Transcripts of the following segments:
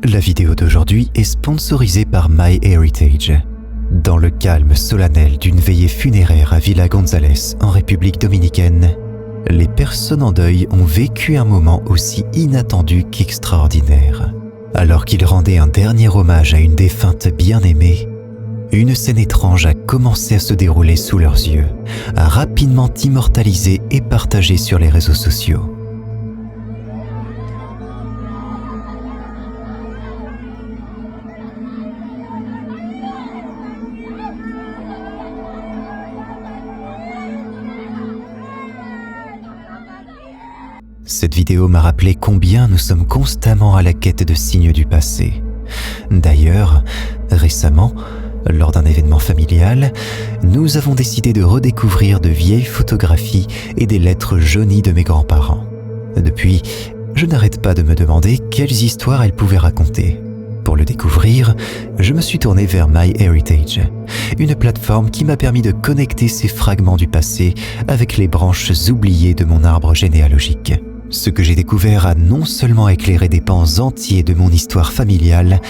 La vidéo d'aujourd'hui est sponsorisée par MyHeritage. Dans le calme solennel d'une veillée funéraire à Villa González en République dominicaine, les personnes en deuil ont vécu un moment aussi inattendu qu'extraordinaire. Alors qu'ils rendaient un dernier hommage à une défunte bien-aimée, une scène étrange a commencé à se dérouler sous leurs yeux, a rapidement immortalisé et partagé sur les réseaux sociaux. Cette vidéo m'a rappelé combien nous sommes constamment à la quête de signes du passé. D'ailleurs, récemment, lors d'un événement familial, nous avons décidé de redécouvrir de vieilles photographies et des lettres jaunies de mes grands-parents. Depuis, je n'arrête pas de me demander quelles histoires elles pouvaient raconter. Pour le découvrir, je me suis tourné vers MyHeritage, une plateforme qui m'a permis de connecter ces fragments du passé avec les branches oubliées de mon arbre généalogique. Ce que j'ai découvert a non seulement éclairé des pans entiers de mon histoire familiale,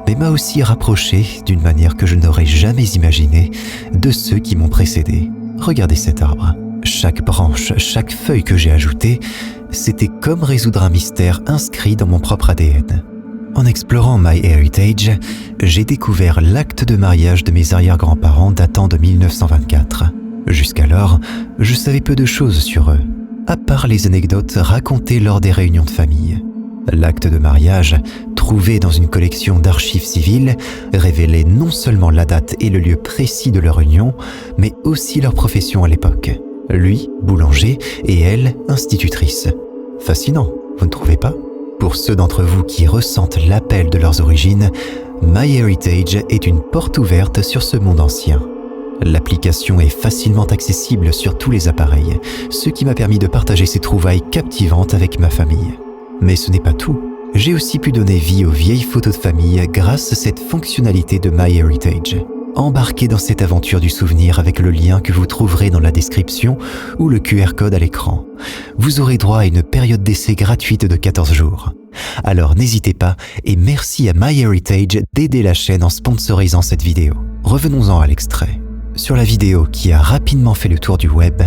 mais m'a aussi rapproché, d'une manière que je n'aurais jamais imaginée, de ceux qui m'ont précédé. Regardez cet arbre. Chaque branche, chaque feuille que j'ai ajoutée, c'était comme résoudre un mystère inscrit dans mon propre ADN. En explorant MyHeritage, j'ai découvert l'acte de mariage de mes arrière-grands-parents datant de 1924. Jusqu'alors, je savais peu de choses sur eux, à part les anecdotes racontées lors des réunions de famille. L'acte de mariage, trouvé dans une collection d'archives civiles, révélait non seulement la date et le lieu précis de leur union, mais aussi leur profession à l'époque. Lui, boulanger, et elle, institutrice. Fascinant, vous ne trouvez pas ? Pour ceux d'entre vous qui ressentent l'appel de leurs origines, MyHeritage est une porte ouverte sur ce monde ancien. L'application est facilement accessible sur tous les appareils, ce qui m'a permis de partager ces trouvailles captivantes avec ma famille. Mais ce n'est pas tout. J'ai aussi pu donner vie aux vieilles photos de famille grâce à cette fonctionnalité de MyHeritage. Embarquez dans cette aventure du souvenir avec le lien que vous trouverez dans la description ou le QR code à l'écran. Vous aurez droit à une période d'essai gratuite de 14 jours. Alors n'hésitez pas et merci à MyHeritage d'aider la chaîne en sponsorisant cette vidéo. Revenons-en à l'extrait. Sur la vidéo qui a rapidement fait le tour du web,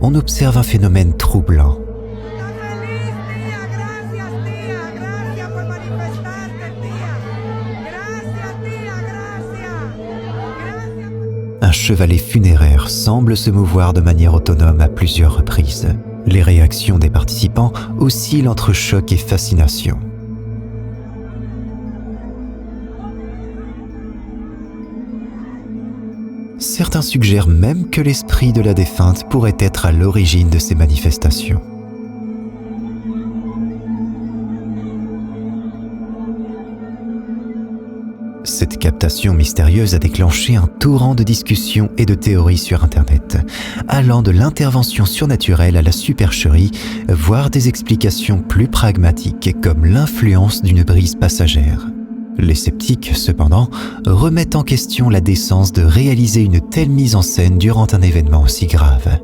on observe un phénomène troublant. Un chevalet funéraire semble se mouvoir de manière autonome à plusieurs reprises. Les réactions des participants oscillent entre choc et fascination. Certains suggèrent même que l'esprit de la défunte pourrait être à l'origine de ces manifestations. Cette captation mystérieuse a déclenché un torrent de discussions et de théories sur Internet, allant de l'intervention surnaturelle à la supercherie, voire des explications plus pragmatiques comme l'influence d'une brise passagère. Les sceptiques, cependant, remettent en question la décence de réaliser une telle mise en scène durant un événement aussi grave.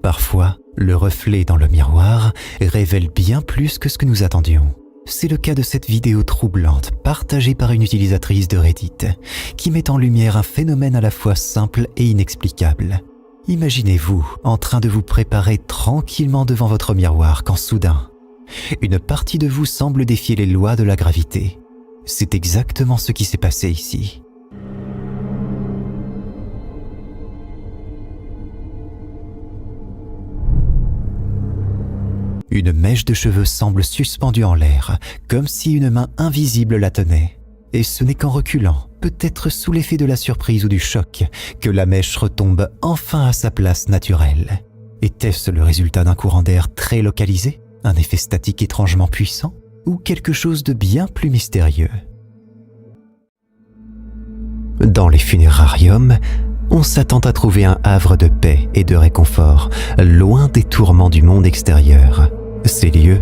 Parfois, le reflet dans le miroir révèle bien plus que ce que nous attendions. C'est le cas de cette vidéo troublante partagée par une utilisatrice de Reddit qui met en lumière un phénomène à la fois simple et inexplicable. Imaginez-vous en train de vous préparer tranquillement devant votre miroir quand soudain, une partie de vous semble défier les lois de la gravité. C'est exactement ce qui s'est passé ici. Une mèche de cheveux semble suspendue en l'air, comme si une main invisible la tenait. Et ce n'est qu'en reculant, peut-être sous l'effet de la surprise ou du choc, que la mèche retombe enfin à sa place naturelle. Était-ce le résultat d'un courant d'air très localisé, un effet statique étrangement puissant, ou quelque chose de bien plus mystérieux? Dans les funérariums, on s'attend à trouver un havre de paix et de réconfort, loin des tourments du monde extérieur. Ces lieux,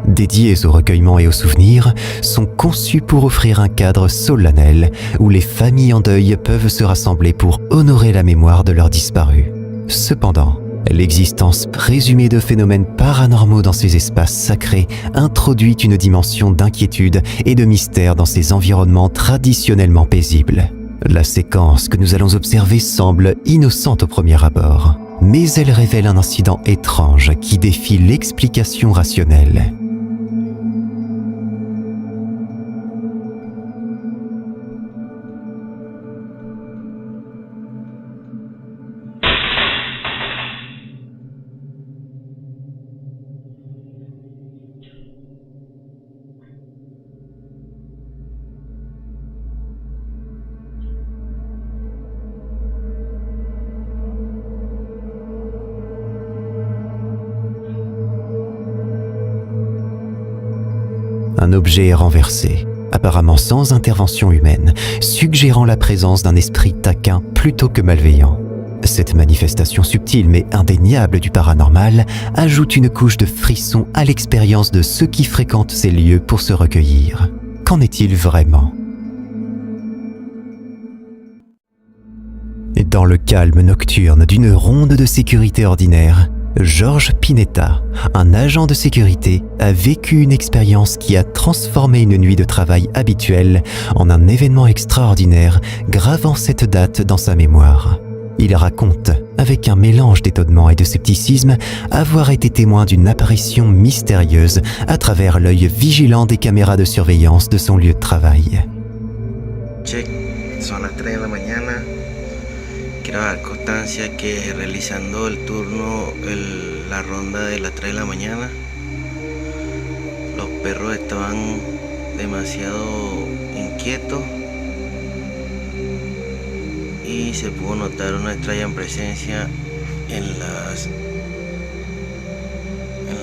dédiés au recueillement et aux souvenirs, sont conçus pour offrir un cadre solennel où les familles en deuil peuvent se rassembler pour honorer la mémoire de leurs disparus. Cependant, L'existence présumée de phénomènes paranormaux dans ces espaces sacrés introduit une dimension d'inquiétude et de mystère dans ces environnements traditionnellement paisibles. La séquence que nous allons observer semble innocente au premier abord, mais elle révèle un incident étrange qui défie l'explication rationnelle. Un objet est renversé, apparemment sans intervention humaine, suggérant la présence d'un esprit taquin plutôt que malveillant. Cette manifestation subtile mais indéniable du paranormal ajoute une couche de frisson à l'expérience de ceux qui fréquentent ces lieux pour se recueillir. Qu'en est-il vraiment ? Dans le calme nocturne d'une ronde de sécurité ordinaire, Georges Pinetta, un agent de sécurité, a vécu une expérience qui a transformé une nuit de travail habituelle en un événement extraordinaire, gravant cette date dans sa mémoire. Il raconte, avec un mélange d'étonnement et de scepticisme, avoir été témoin d'une apparition mystérieuse à travers l'œil vigilant des caméras de surveillance de son lieu de travail. Check, son las 3 de la mañana. Quiero dar constancia que realizando el turno, la ronda de las 3 de la mañana, los perros estaban demasiado inquietos y se pudo notar una extraña presencia en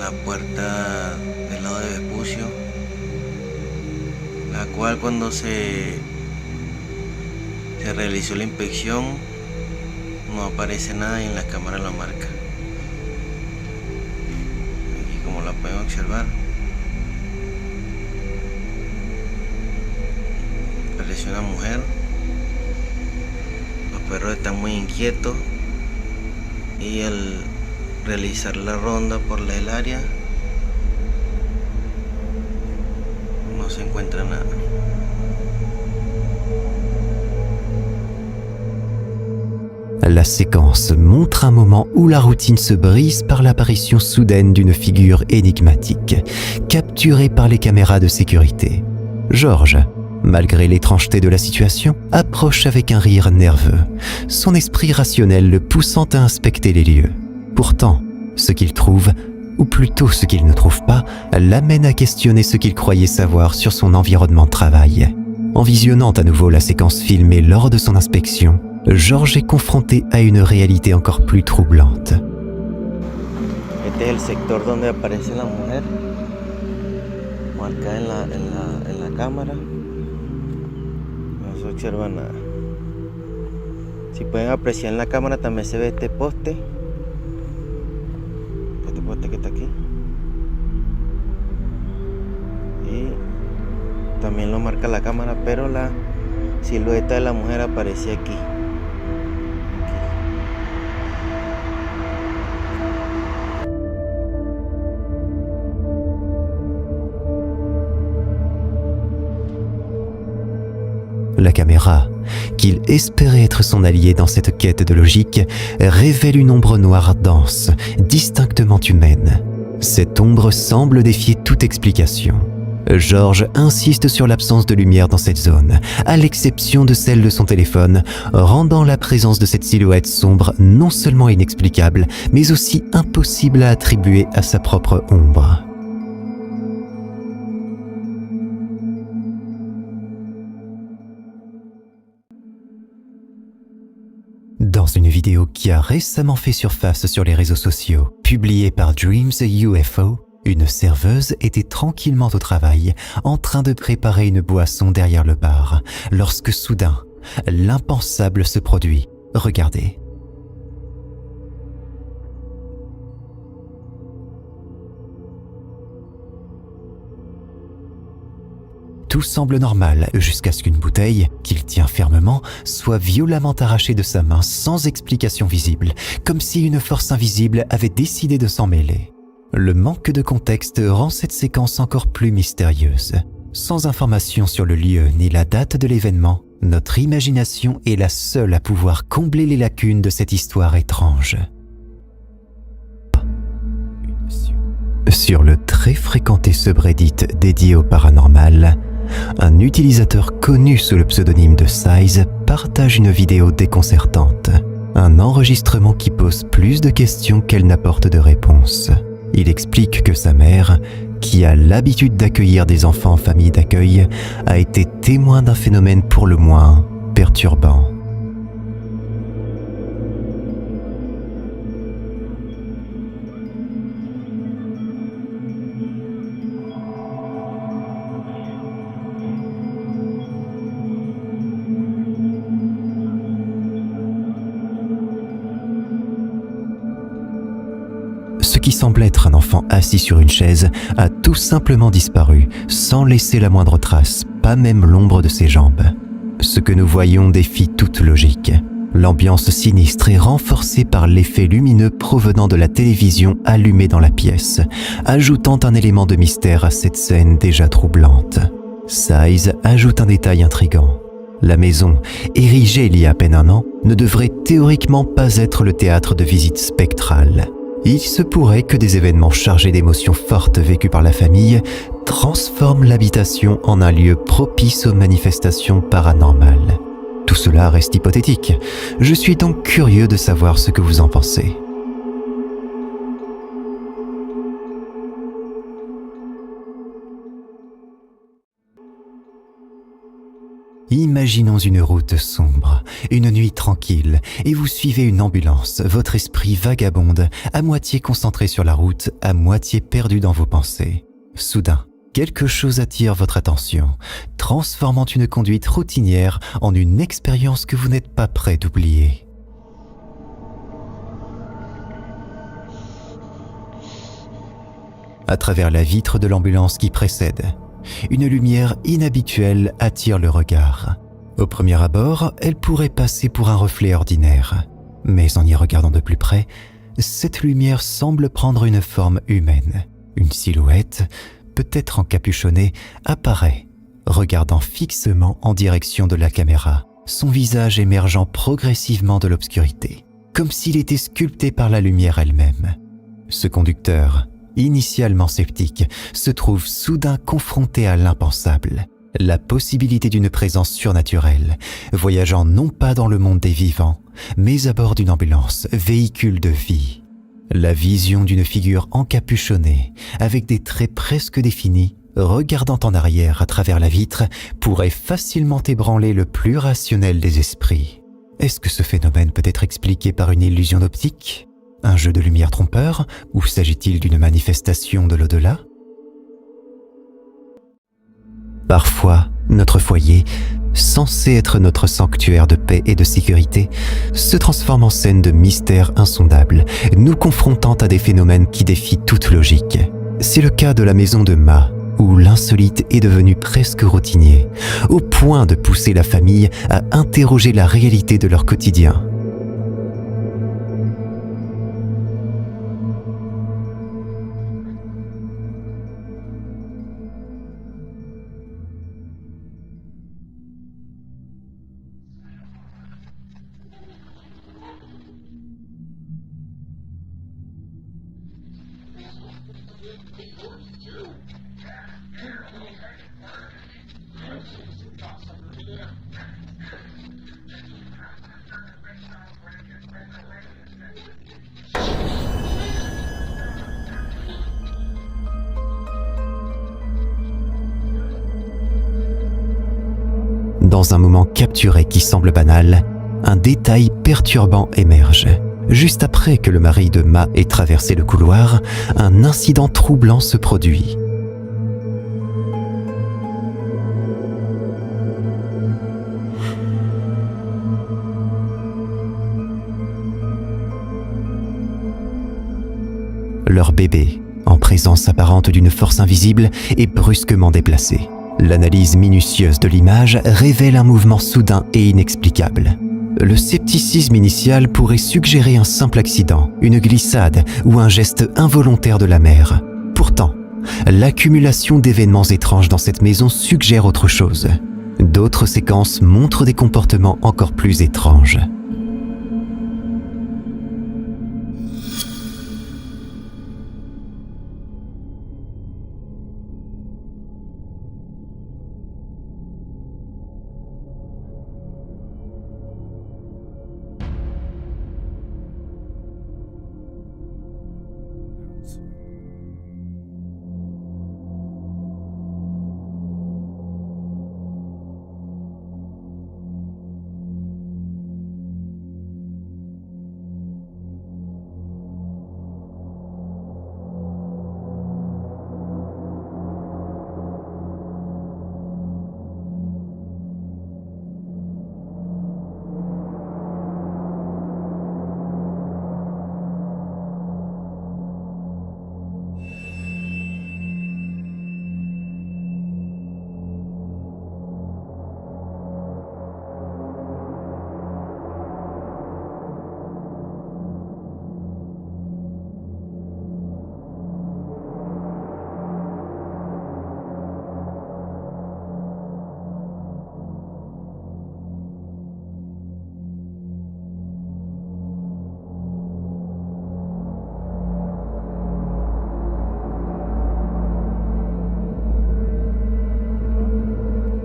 la puerta del lado de Vespucio, la cual cuando se realizó la inspección no aparece nada y en la cámara lo marca. Aquí como la pueden observar, apareció una mujer. Los perros están muy inquietos y al realizar la ronda por el área no se encuentra nada. La séquence montre un moment où la routine se brise par l'apparition soudaine d'une figure énigmatique, capturée par les caméras de sécurité. Georges, malgré l'étrangeté de la situation, approche avec un rire nerveux, son esprit rationnel le poussant à inspecter les lieux. Pourtant, ce qu'il trouve, ou plutôt ce qu'il ne trouve pas, l'amène à questionner ce qu'il croyait savoir sur son environnement de travail. En visionnant à nouveau la séquence filmée lors de son inspection, Georges est confronté à une réalité encore plus troublante. Este es el sector donde aparece la mujer, marcada en la cámara. No se observa nada. Si pueden apreciar en la cámara también se ve este poste que está aquí. Y también lo marca la cámara, pero la silueta de la mujer aparece aquí. La caméra, qu'il espérait être son allié dans cette quête de logique, révèle une ombre noire dense, distinctement humaine. Cette ombre semble défier toute explication. Georges insiste sur l'absence de lumière dans cette zone, à l'exception de celle de son téléphone, rendant la présence de cette silhouette sombre non seulement inexplicable, mais aussi impossible à attribuer à sa propre ombre. Dans une vidéo qui a récemment fait surface sur les réseaux sociaux, publiée par Dreams UFO, une serveuse était tranquillement au travail, en train de préparer une boisson derrière le bar, lorsque soudain, l'impensable se produit. Regardez. Tout semble normal jusqu'à ce qu'une bouteille, qu'il tient fermement, soit violemment arrachée de sa main sans explication visible, comme si une force invisible avait décidé de s'en mêler. Le manque de contexte rend cette séquence encore plus mystérieuse. Sans information sur le lieu ni la date de l'événement, notre imagination est la seule à pouvoir combler les lacunes de cette histoire étrange. Sur le très fréquenté subreddit dédié au paranormal, un utilisateur connu sous le pseudonyme de Size partage une vidéo déconcertante. Un enregistrement qui pose plus de questions qu'elle n'apporte de réponses. Il explique que sa mère, qui a l'habitude d'accueillir des enfants en famille d'accueil, a été témoin d'un phénomène pour le moins perturbant. Ce qui semble être un enfant assis sur une chaise a tout simplement disparu, sans laisser la moindre trace, pas même l'ombre de ses jambes. Ce que nous voyons défie toute logique. L'ambiance sinistre est renforcée par l'effet lumineux provenant de la télévision allumée dans la pièce, ajoutant un élément de mystère à cette scène déjà troublante. Size ajoute un détail intrigant. La maison, érigée il y a à peine un an, ne devrait théoriquement pas être le théâtre de visites spectrales. Il se pourrait que des événements chargés d'émotions fortes vécues par la famille transforment l'habitation en un lieu propice aux manifestations paranormales. Tout cela reste hypothétique. Je suis donc curieux de savoir ce que vous en pensez. Imaginons une route sombre, une nuit tranquille, et vous suivez une ambulance, votre esprit vagabonde, à moitié concentré sur la route, à moitié perdu dans vos pensées. Soudain, quelque chose attire votre attention, transformant une conduite routinière en une expérience que vous n'êtes pas prêt d'oublier. À travers la vitre de l'ambulance qui précède, une lumière inhabituelle attire le regard. Au premier abord, elle pourrait passer pour un reflet ordinaire. Mais en y regardant de plus près, cette lumière semble prendre une forme humaine. Une silhouette, peut-être encapuchonnée, apparaît, regardant fixement en direction de la caméra, son visage émergeant progressivement de l'obscurité, comme s'il était sculpté par la lumière elle-même. Ce conducteur, initialement sceptique, se trouve soudain confronté à l'impensable, la possibilité d'une présence surnaturelle, voyageant non pas dans le monde des vivants, mais à bord d'une ambulance, véhicule de vie. La vision d'une figure encapuchonnée, avec des traits presque définis, regardant en arrière à travers la vitre, pourrait facilement ébranler le plus rationnel des esprits. Est-ce que ce phénomène peut être expliqué par une illusion d'optique ? Un jeu de lumière trompeur, ou s'agit-il d'une manifestation de l'au-delà ? Parfois, notre foyer, censé être notre sanctuaire de paix et de sécurité, se transforme en scène de mystères insondables, nous confrontant à des phénomènes qui défient toute logique. C'est le cas de la maison de Ma, où l'insolite est devenu presque routinier, au point de pousser la famille à interroger la réalité de leur quotidien. Dans un moment capturé qui semble banal, un détail perturbant émerge. Juste après que le mari de Ma ait traversé le couloir, un incident troublant se produit. Leur bébé, en présence apparente d'une force invisible, est brusquement déplacé. L'analyse minutieuse de l'image révèle un mouvement soudain et inexplicable. Le scepticisme initial pourrait suggérer un simple accident, une glissade ou un geste involontaire de la mère. Pourtant, l'accumulation d'événements étranges dans cette maison suggère autre chose. D'autres séquences montrent des comportements encore plus étranges.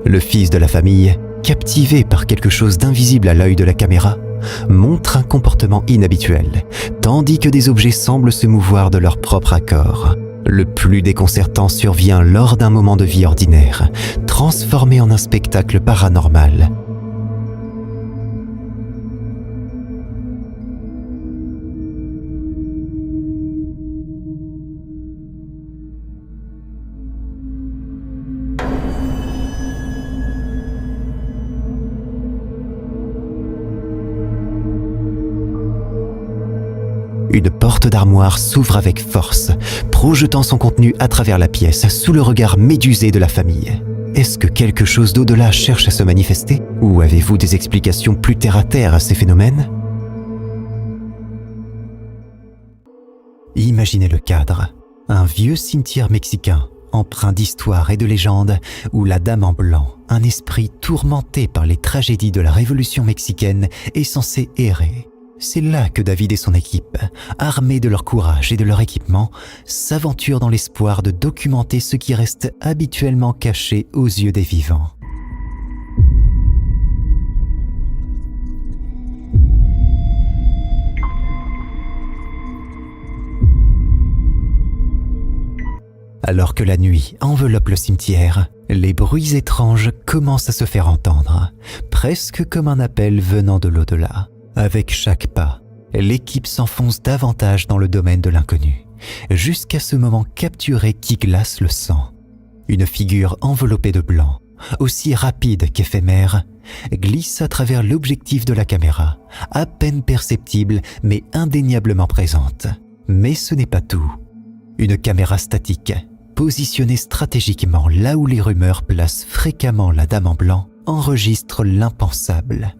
Le fils de la famille, captivé par quelque chose d'invisible à l'œil de la caméra, montre un comportement inhabituel, tandis que des objets semblent se mouvoir de leur propre accord. Le plus déconcertant survient lors d'un moment de vie ordinaire, transformé en un spectacle paranormal. Une porte d'armoire s'ouvre avec force, projetant son contenu à travers la pièce sous le regard médusé de la famille. Est-ce que quelque chose d'au-delà cherche à se manifester? Ou avez-vous des explications plus terre-à-terre à ces phénomènes? Imaginez le cadre. Un vieux cimetière mexicain, empreint d'histoire et de légendes, où la Dame en blanc, un esprit tourmenté par les tragédies de la Révolution mexicaine, est censé errer. C'est là que David et son équipe, armés de leur courage et de leur équipement, s'aventurent dans l'espoir de documenter ce qui reste habituellement caché aux yeux des vivants. Alors que la nuit enveloppe le cimetière, les bruits étranges commencent à se faire entendre, presque comme un appel venant de l'au-delà. Avec chaque pas, l'équipe s'enfonce davantage dans le domaine de l'inconnu, jusqu'à ce moment capturé qui glace le sang. Une figure enveloppée de blanc, aussi rapide qu'éphémère, glisse à travers l'objectif de la caméra, à peine perceptible mais indéniablement présente. Mais ce n'est pas tout. Une caméra statique, positionnée stratégiquement là où les rumeurs placent fréquemment la Dame en blanc, enregistre l'impensable.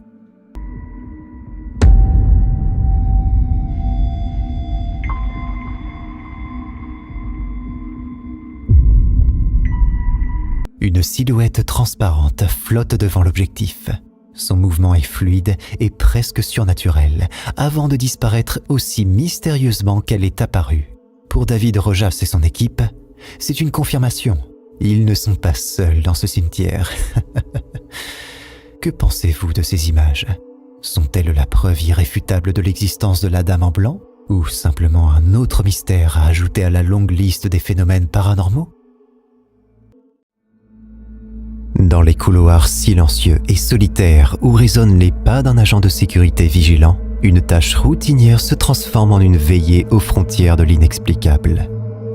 Une silhouette transparente flotte devant l'objectif. Son mouvement est fluide et presque surnaturel, avant de disparaître aussi mystérieusement qu'elle est apparue. Pour David Rojas et son équipe, c'est une confirmation. Ils ne sont pas seuls dans ce cimetière. Que pensez-vous de ces images? Sont-elles la preuve irréfutable de l'existence de la Dame en blanc? Ou simplement un autre mystère à ajouter à la longue liste des phénomènes paranormaux? Dans les couloirs silencieux et solitaires où résonnent les pas d'un agent de sécurité vigilant, une tâche routinière se transforme en une veillée aux frontières de l'inexplicable.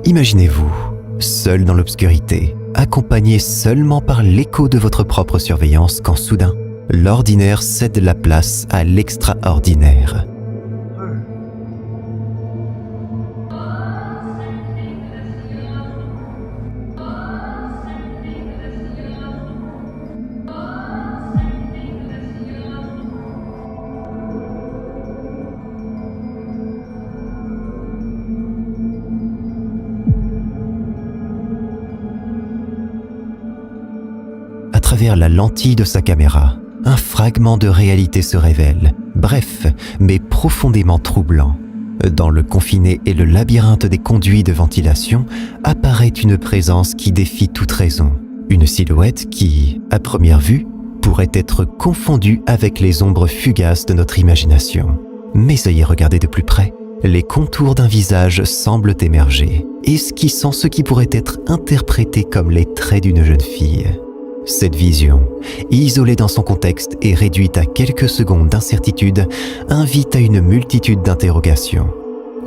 Imaginez-vous, seul dans l'obscurité, accompagné seulement par l'écho de votre propre surveillance quand soudain, l'ordinaire cède la place à l'extraordinaire. travers la lentille de sa caméra. Un fragment de réalité se révèle, bref, mais profondément troublant. Dans le confiné et le labyrinthe des conduits de ventilation apparaît une présence qui défie toute raison. Une silhouette qui, à première vue, pourrait être confondue avec les ombres fugaces de notre imagination. Mais ayez regardé de plus près. Les contours d'un visage semblent émerger, esquissant ce qui pourrait être interprété comme les traits d'une jeune fille. Cette vision, isolée dans son contexte et réduite à quelques secondes d'incertitude, invite à une multitude d'interrogations.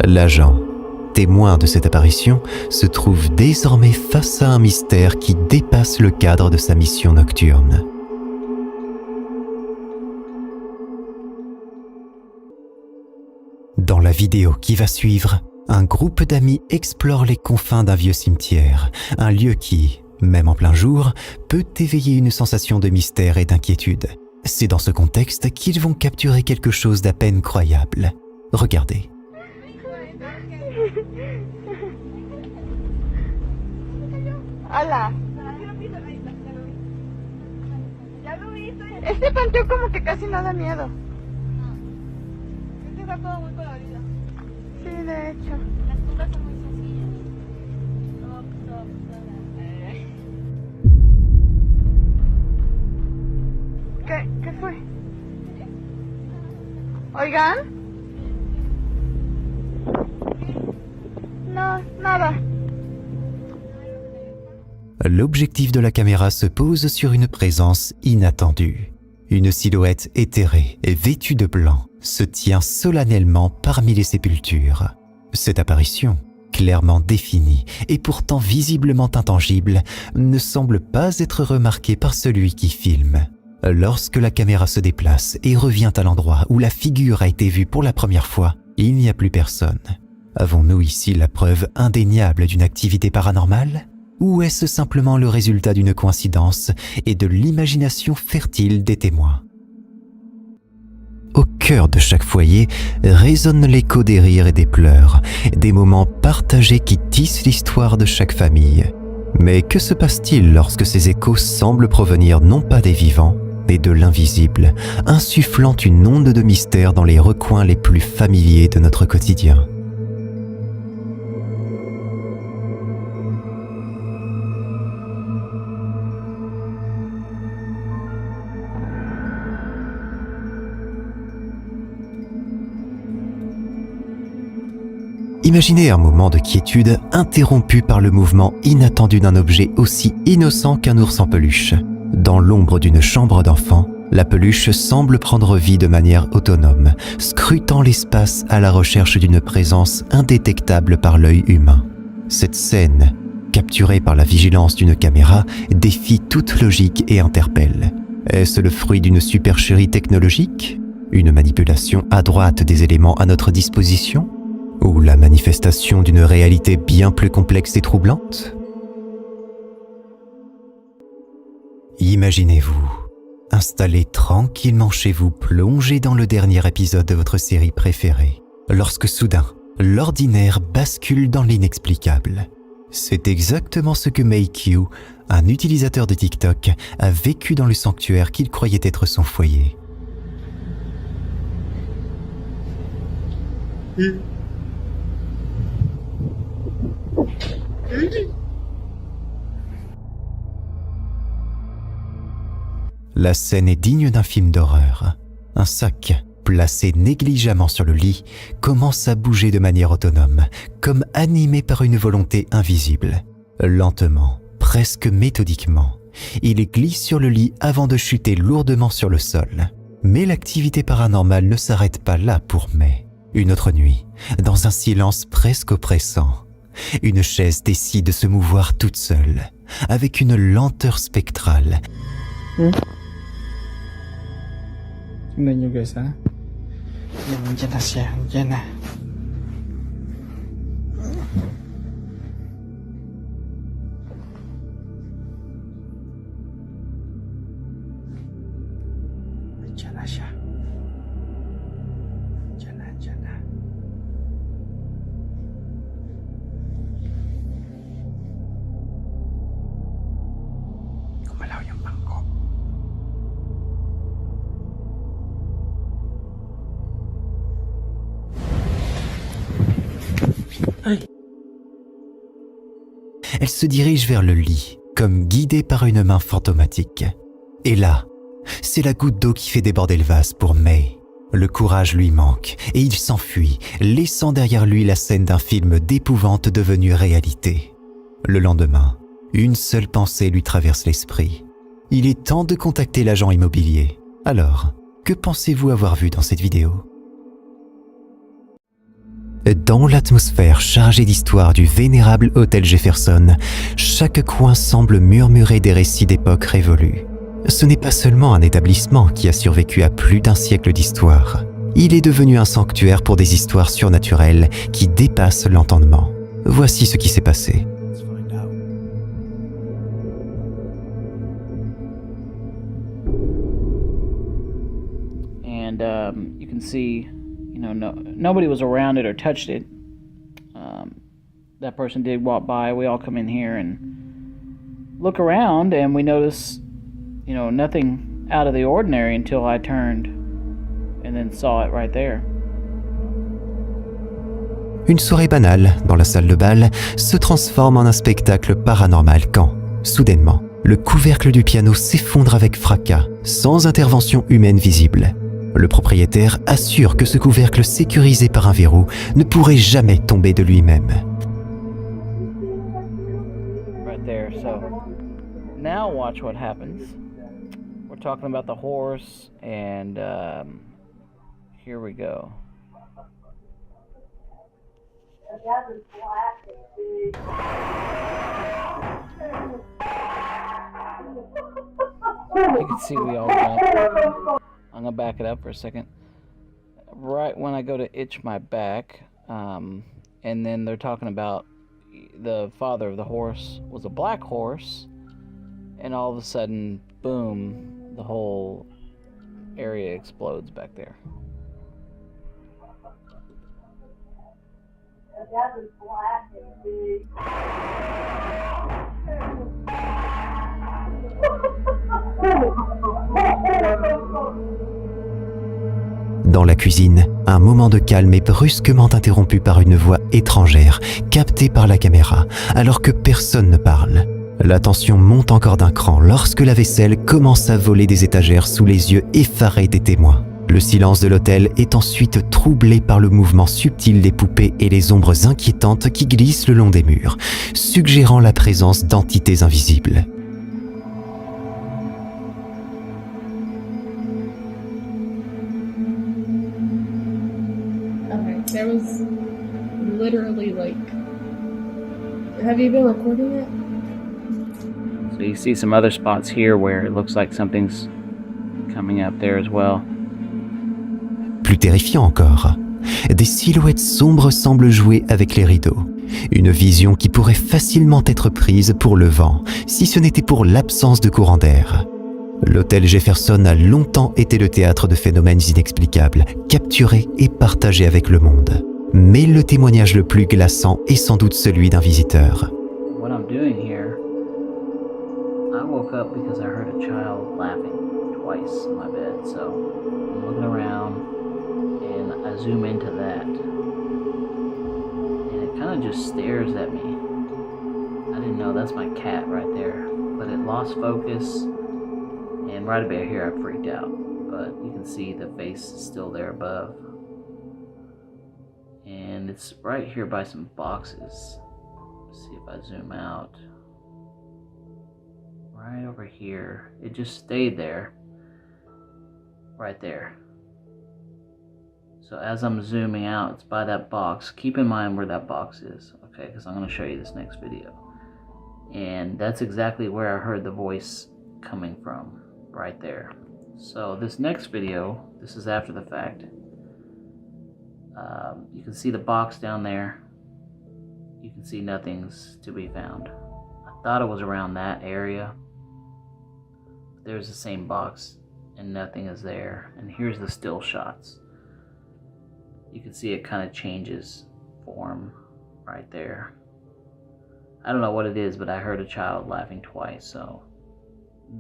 L'agent, témoin de cette apparition, se trouve désormais face à un mystère qui dépasse le cadre de sa mission nocturne. Dans la vidéo qui va suivre, un groupe d'amis explore les confins d'un vieux cimetière, un lieu qui, même en plein jour, peut éveiller une sensation de mystère et d'inquiétude. C'est dans ce contexte qu'ils vont capturer quelque chose d'à peine croyable. Regardez. Hola. Este panteón como que casi no da miedo. Este está todo muy colorido. Sí, de hecho. Las tumbas son muy sencillas. ¿Qué fue? ¿Oigan? No, nada. L'objectif de la caméra se pose sur une présence inattendue. Une silhouette éthérée et vêtue de blanc se tient solennellement parmi les sépultures. Cette apparition, clairement définie et pourtant visiblement intangible, ne semble pas être remarquée par celui qui filme. Lorsque la caméra se déplace et revient à l'endroit où la figure a été vue pour la première fois, il n'y a plus personne. Avons-nous ici la preuve indéniable d'une activité paranormale ? Ou est-ce simplement le résultat d'une coïncidence et de l'imagination fertile des témoins ? Au cœur de chaque foyer résonne l'écho des rires et des pleurs, des moments partagés qui tissent l'histoire de chaque famille. Mais que se passe-t-il lorsque ces échos semblent provenir non pas des vivants, mais de l'invisible, insufflant une onde de mystère dans les recoins les plus familiers de notre quotidien ? Imaginez un moment de quiétude interrompu par le mouvement inattendu d'un objet aussi innocent qu'un ours en peluche. Dans l'ombre d'une chambre d'enfant, la peluche semble prendre vie de manière autonome, scrutant l'espace à la recherche d'une présence indétectable par l'œil humain. Cette scène, capturée par la vigilance d'une caméra, défie toute logique et interpelle. Est-ce le fruit d'une supercherie technologique ? Une manipulation adroite des éléments à notre disposition ? Ou la manifestation d'une réalité bien plus complexe et troublante ? Imaginez-vous, installé tranquillement chez vous, plongé dans le dernier épisode de votre série préférée, lorsque soudain, l'ordinaire bascule dans l'inexplicable. C'est exactement ce que Make You, un utilisateur de TikTok, a vécu dans le sanctuaire qu'il croyait être son foyer. La scène est digne d'un film d'horreur. Un sac, placé négligemment sur le lit, commence à bouger de manière autonome, comme animé par une volonté invisible. Lentement, presque méthodiquement, il glisse sur le lit avant de chuter lourdement sur le sol. Mais l'activité paranormale ne s'arrête pas là pour May. Une autre nuit, dans un silence presque oppressant, une chaise décide de se mouvoir toute seule, avec une lenteur spectrale. Tingnan nyo guys ha. Yan na siya. Yan na. Yan na siya. Yan na. Gumalaw yung bangko. Elle se dirige vers le lit, comme guidée par une main fantomatique. Et là, c'est la goutte d'eau qui fait déborder le vase pour May. Le courage lui manque et il s'enfuit, laissant derrière lui la scène d'un film d'épouvante devenu réalité. Le lendemain, une seule pensée lui traverse l'esprit. Il est temps de contacter l'agent immobilier. Alors, que pensez-vous avoir vu dans cette vidéo ? Dans l'atmosphère chargée d'histoire du vénérable hôtel Jefferson, chaque coin semble murmurer des récits d'époques révolues. Ce n'est pas seulement un établissement qui a survécu à plus d'un siècle d'histoire. Il est devenu un sanctuaire pour des histoires surnaturelles qui dépassent l'entendement. Voici ce qui s'est passé. Let's find out. And you can see, nobody was around it or touched it. That person did walk by. We all come in here and look around, and we notice, nothing out of the ordinary until I turned and then saw it right there. Une soirée banale dans la salle de bal se transforme en un spectacle paranormal quand, soudainement, le couvercle du piano s'effondre avec fracas, sans intervention humaine visible. Le propriétaire assure que ce couvercle sécurisé par un verrou ne pourrait jamais tomber de lui-même. Right there. So now watch what happens. We're talking about the horse, and here we go. You can see we all jumped. I'm gonna back it up for a second. Right when I go to itch my back, and then they're talking about the father of the horse was a black horse, and all of a sudden, boom, the whole area explodes back there. Dans la cuisine, un moment de calme est brusquement interrompu par une voix étrangère, captée par la caméra, alors que personne ne parle. La tension monte encore d'un cran lorsque la vaisselle commence à voler des étagères sous les yeux effarés des témoins. Le silence de l'hôtel est ensuite troublé par le mouvement subtil des poupées et les ombres inquiétantes qui glissent le long des murs, suggérant la présence d'entités invisibles. There was literally have you been recording it? So you see some other spots here where it looks like something's coming up there as well. Plus terrifiant encore, des silhouettes sombres semblent jouer avec les rideaux. Une vision qui pourrait facilement être prise pour le vent, si ce n'était pour l'absence de courant d'air. L'hôtel Jefferson a longtemps été le théâtre de phénomènes inexplicables, capturés et partagés avec le monde. Mais le témoignage le plus glaçant est sans doute celui d'un visiteur. What I'm doing here, I woke up because I heard a child laughing twice in my bed. So I'm looking around and I zoom into that. And it kind of just stares at me. I didn't know that's my cat right there. But it lost focus. And right about here I freaked out. But you can see the face is still there above. And it's right here by some boxes. Let's see if I zoom out. Right over here. It just stayed there. Right there. So as I'm zooming out, it's by that box. Keep in mind where that box is, okay? Because I'm going to show you this next video. And that's exactly where I heard the voice coming from. Right there. So this next video, this is after the fact. You can see the box down there. You can see nothing's to be found. I thought it was around that area. There's the same box and nothing is there. And here's the still shots. You can see it kind of changes form right there. I don't know what it is, but I heard a child laughing twice, so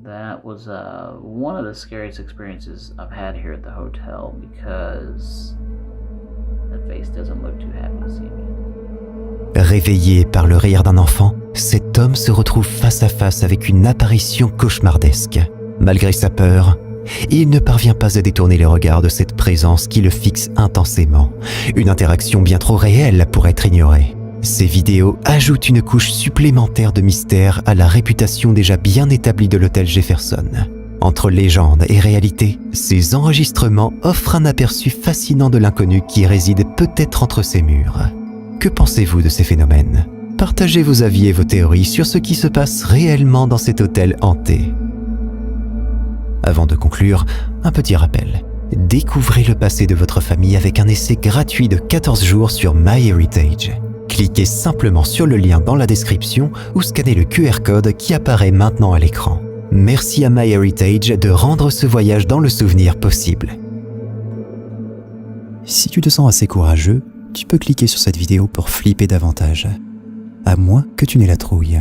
that was one of the scariest experiences I've had here at the hotel because that face doesn't look too happy to see me. Réveillé par le rire d'un enfant, cet homme se retrouve face à face avec une apparition cauchemardesque. Malgré sa peur, il ne parvient pas à détourner les regards de cette présence qui le fixe intensément. Une interaction bien trop réelle pour être ignorée. Ces vidéos ajoutent une couche supplémentaire de mystère à la réputation déjà bien établie de l'hôtel Jefferson. Entre légende et réalité, ces enregistrements offrent un aperçu fascinant de l'inconnu qui réside peut-être entre ces murs. Que pensez-vous de ces phénomènes ? Partagez vos avis et vos théories sur ce qui se passe réellement dans cet hôtel hanté. Avant de conclure, un petit rappel. Découvrez le passé de votre famille avec un essai gratuit de 14 jours sur MyHeritage. Cliquez simplement sur le lien dans la description ou scannez le QR code qui apparaît maintenant à l'écran. Merci à MyHeritage de rendre ce voyage dans le souvenir possible. Si tu te sens assez courageux, tu peux cliquer sur cette vidéo pour flipper davantage. À moins que tu n'aies la trouille.